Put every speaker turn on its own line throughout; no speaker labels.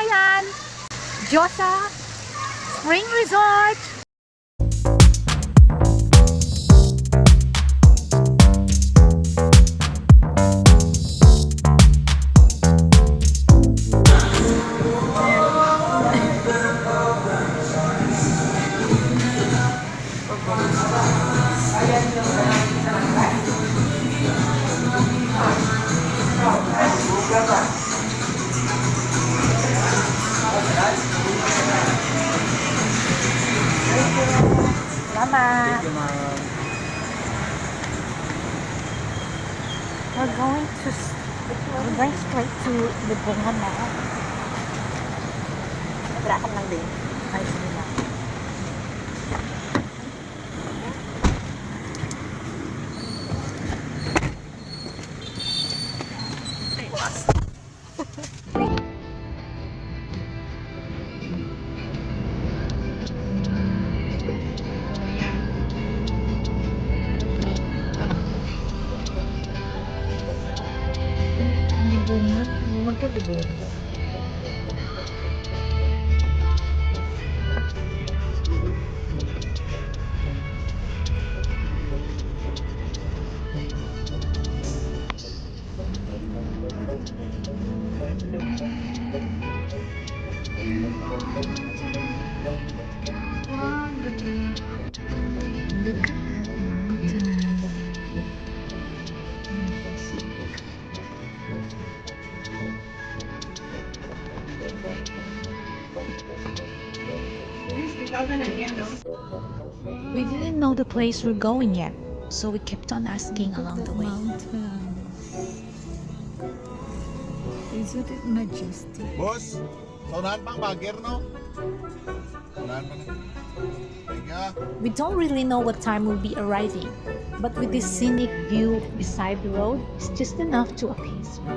Pigkawayan, Dyosa, Spring Resort. Salamat. We're going straight to Libungan now. Nagrakam lang din. Ay, sige na. We didn't know the place we're going yet, so we kept on asking along the way.
Isn't it majestic?
Boss, saunahan pang bagger, no? Saunahan pa na. Thank you.
We don't really know what time we'll be arriving, but with this scenic view beside the road, it's just enough to appease me.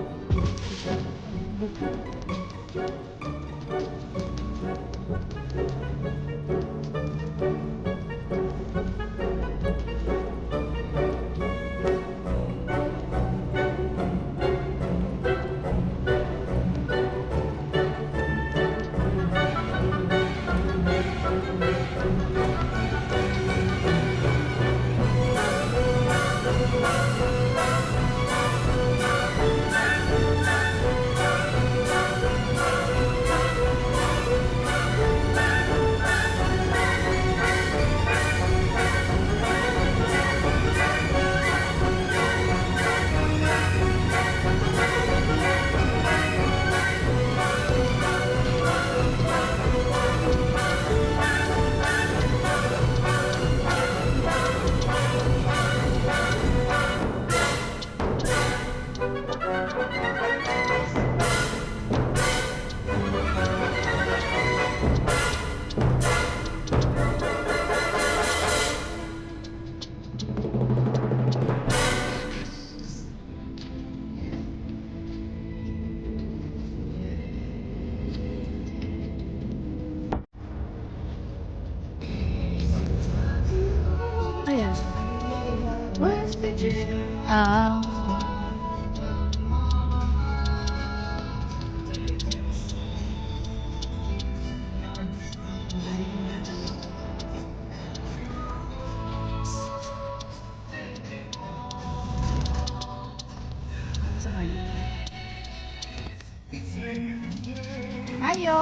Ayo!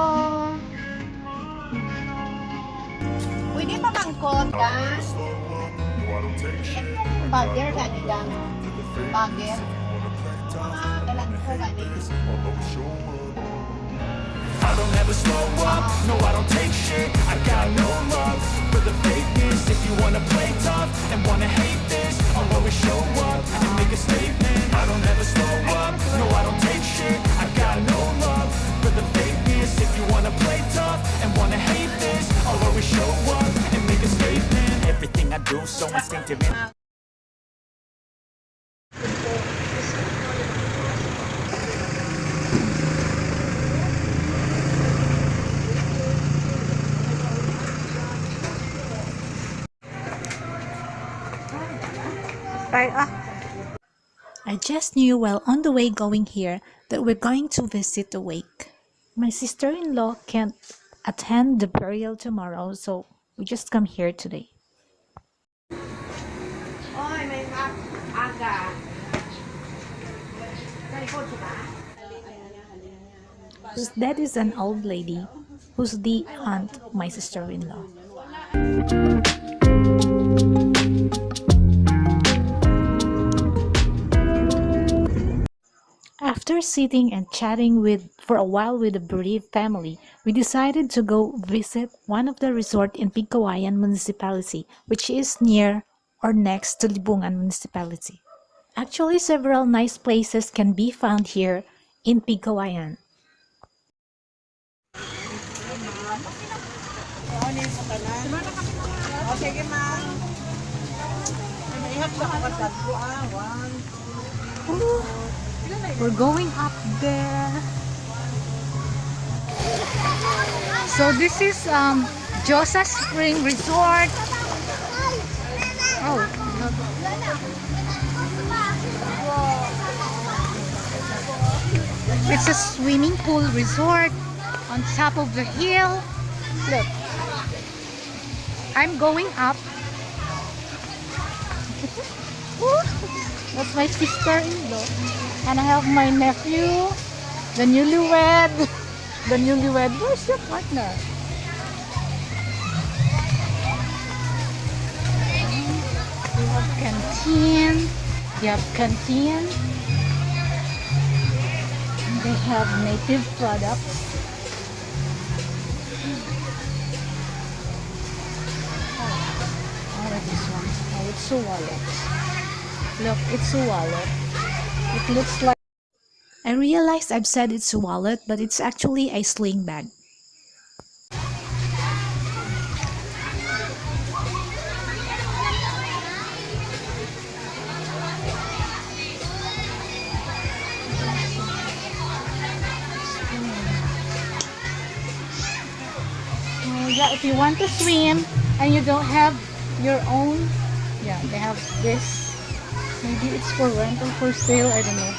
Pwede pa mangkot ka? Bagger ka nila. Bagger. Dalang ko ka
I don't ever slow up, no I don't take shit. I got no love for the fakeness. If you wanna play tough and wanna hate this, I'll always show up and make a statement. I don't ever slow up, no I don't take shit. I got no love for the fakeness. If you wanna play tough and wanna hate this, I'll always show up and make a statement. Everything I do so instinctive.
I just knew while on the way going here that we're going to visit the wake. My sister-in-law can't attend the burial tomorrow, so we just come here today.
Oy, may aga. Sa likod ba?
That is an old lady who's the aunt of my sister-in-law. After sitting and chatting for a while with the bereaved family, we decided to go visit one of the resort in Pigkawayan municipality, which is near or next to Libungan municipality. Actually, several nice places can be found here in Pigkawayan.
O, sige, ma'am. Ihap sa kapatagpo,
We're going up there. So this is Dyosa Spring Resort. Oh, it's a swimming pool resort on top of the hill. Look, I'm going up. That's my sister-in-law, and I have my nephew, the newlywed. The newlywed. Where's your partner? We have canteen. They have canteen. They have native products. Oh, this one. Oh, it's a wallet. Look, it's a wallet. It looks like. I realized I've said it's a wallet, but it's actually a sling bag. Oh, yeah, if you want to swim and you don't have your own, yeah, they have this. Maybe it's for rent or for sale, I don't know.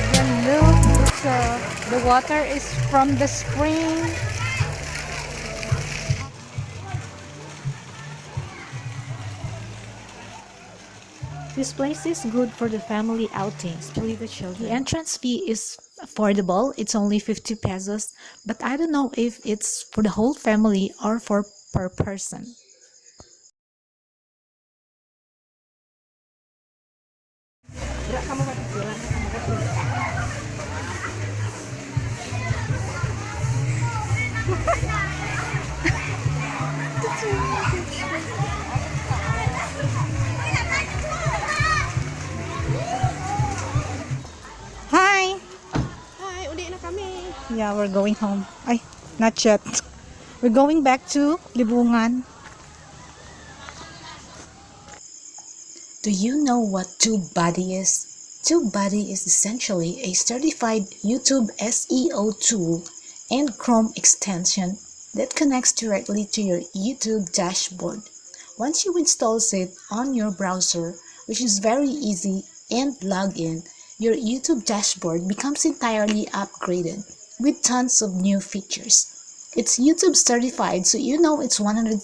Then look, the water is from the spring. This place is good for the family outing, especially the children. The entrance fee is affordable. It's only 50 pesos, but I don't know if it's for the whole family or for per person. Hi!
Hi, uli na kami.
Yeah, we're going home. Ay, not yet. We're going back to Libungan. Do you know what TubeBuddy is? TubeBuddy is essentially a certified YouTube SEO tool and Chrome extension that connects directly to your YouTube dashboard. Once you install it on your browser, which is very easy, and log in, your YouTube dashboard becomes entirely upgraded with tons of new features. It's YouTube certified, so you know it's 100%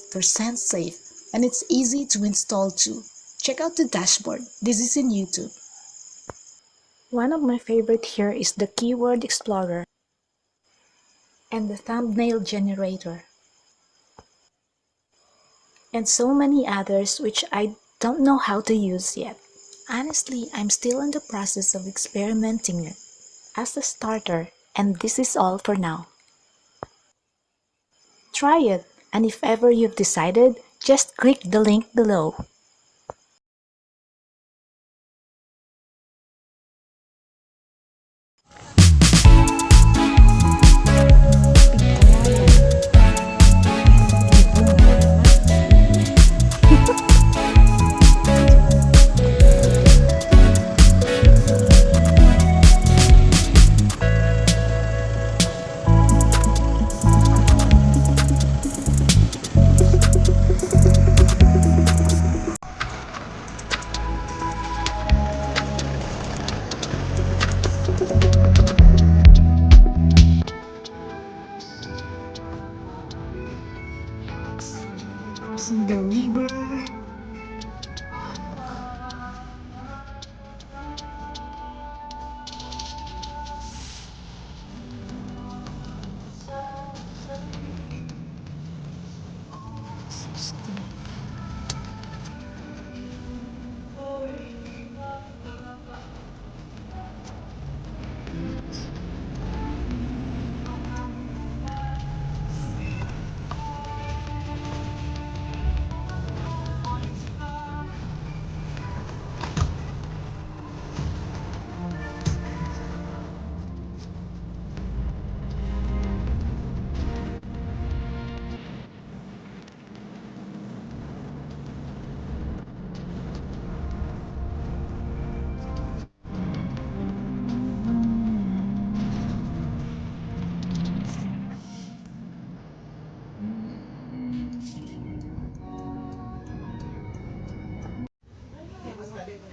safe, and it's easy to install too. Check out the dashboard. This is in YouTube. One of my favorite here is the Keyword Explorer and the Thumbnail Generator, and so many others which I don't know how to use yet. Honestly, I'm still in the process of experimenting it as a starter, and this is all for now. Try it, and if ever you've decided, just click the link below.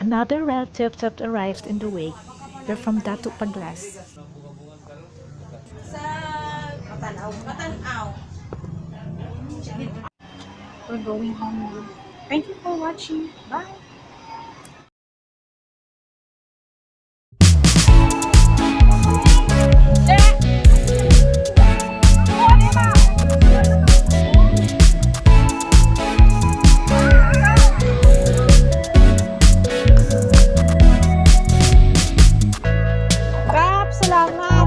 Another relatives have arrived in the wake. They're from Datu Paglas. We're going home now. Thank you for watching. Bye!
Kap, salamat.